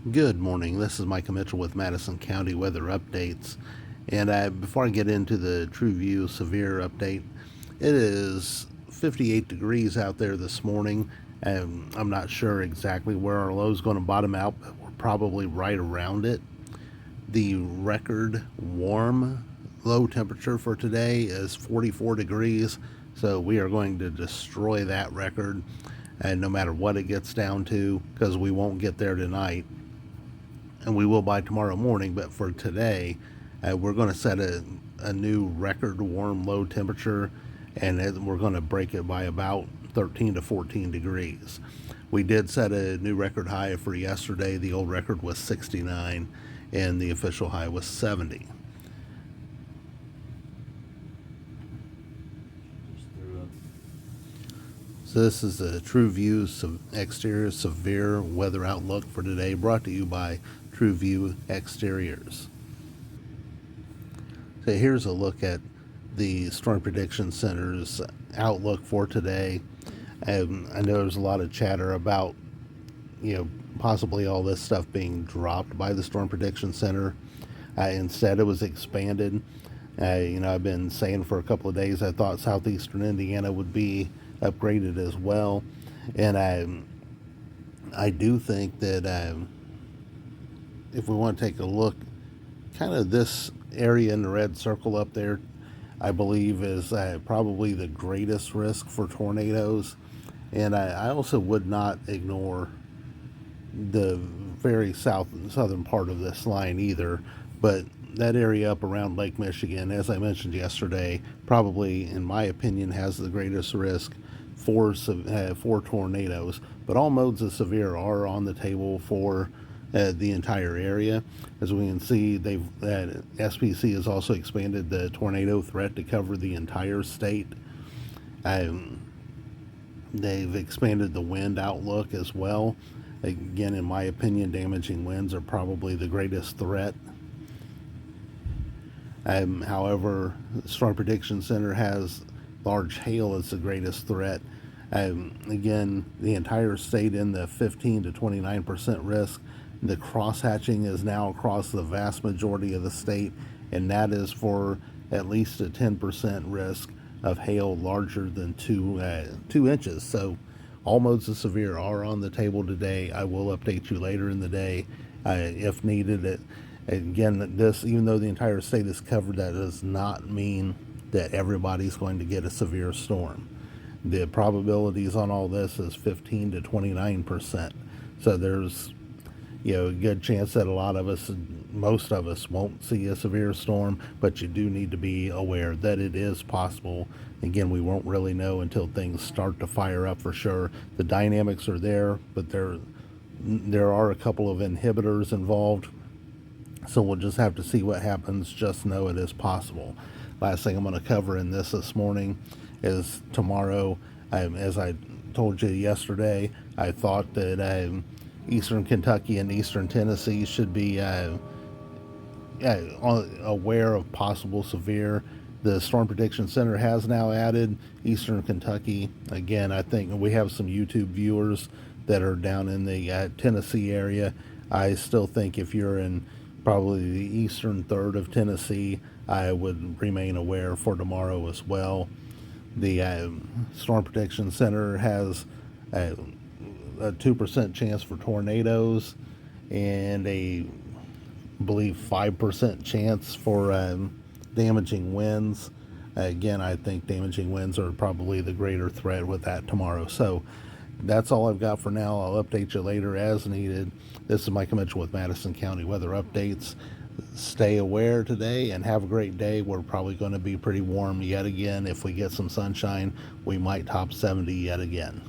Good morning. This is Micah Mitchell with Madison County Weather Updates. And before I get into the TrueView severe update, it is 58 degrees out there this morning. And I'm not sure exactly where our low is going to bottom out, but we're probably right around it. The record warm low temperature for today is 44 degrees, so we are going to destroy that record, and no matter what it gets down to, because we won't get there tonight, and we will by tomorrow morning. But for today, we're going to set a new record warm low temperature, and we're going to break it by about 13 to 14 degrees. We did set a new record high for yesterday. The old record was 69, and the official high was 70. So this is a TrueView Exterior Severe Weather Outlook for today, brought to you by TrueView Exteriors. So here's a look at the Storm Prediction Center's outlook for today. I know there's a lot of chatter about, possibly all this stuff being dropped by the Storm Prediction Center. Instead, it was expanded. I've been saying for a couple of days I thought southeastern Indiana would be upgraded as well, and I do think that if we want to take a look, kind of this area in the red circle up there, I believe is probably the greatest risk for tornadoes, and I also would not ignore the very southern part of this line either, but that area up around Lake Michigan, as I mentioned yesterday, probably, in my opinion, has the greatest risk for tornadoes. But all modes of severe are on the table for the entire area. As we can see, SPC has also expanded the tornado threat to cover the entire state. They've expanded the wind outlook as well. Again, in my opinion, damaging winds are probably the greatest threat. However, the Storm Prediction Center has large hail as the greatest threat. Again, the entire state in the 15 to 29% risk. The crosshatching is now across the vast majority of the state, and that is for at least a 10% risk of hail larger than 2 inches. So all modes of severe are on the table today. I will update you later in the day if needed. Again, even though the entire state is covered, that does not mean that everybody's going to get a severe storm. The probabilities on all this is 15 to 29%. So there's a good chance that most of us won't see a severe storm, but you do need to be aware that it is possible. Again, we won't really know until things start to fire up for sure. The dynamics are there, but there are a couple of inhibitors involved. So we'll just have to see what happens. Just know it is possible. Last thing I'm going to cover in this morning is tomorrow. As I told you yesterday, I thought that eastern Kentucky and eastern Tennessee should be aware of possible severe. The Storm Prediction Center has now added eastern Kentucky. Again, I think we have some YouTube viewers that are down in the Tennessee area. I still think if you're in probably the eastern third of Tennessee, I would remain aware for tomorrow as well. The Storm Protection Center has a 2% chance for tornadoes and I believe 5% chance for damaging winds. Again, I think damaging winds are probably the greater threat with that tomorrow. So that's all I've got for now. I'll update you later as needed. This is Micah Mitchell with Madison County Weather Updates. Stay aware today and have a great day. We're probably going to be pretty warm yet again. If we get some sunshine, we might top 70 yet again.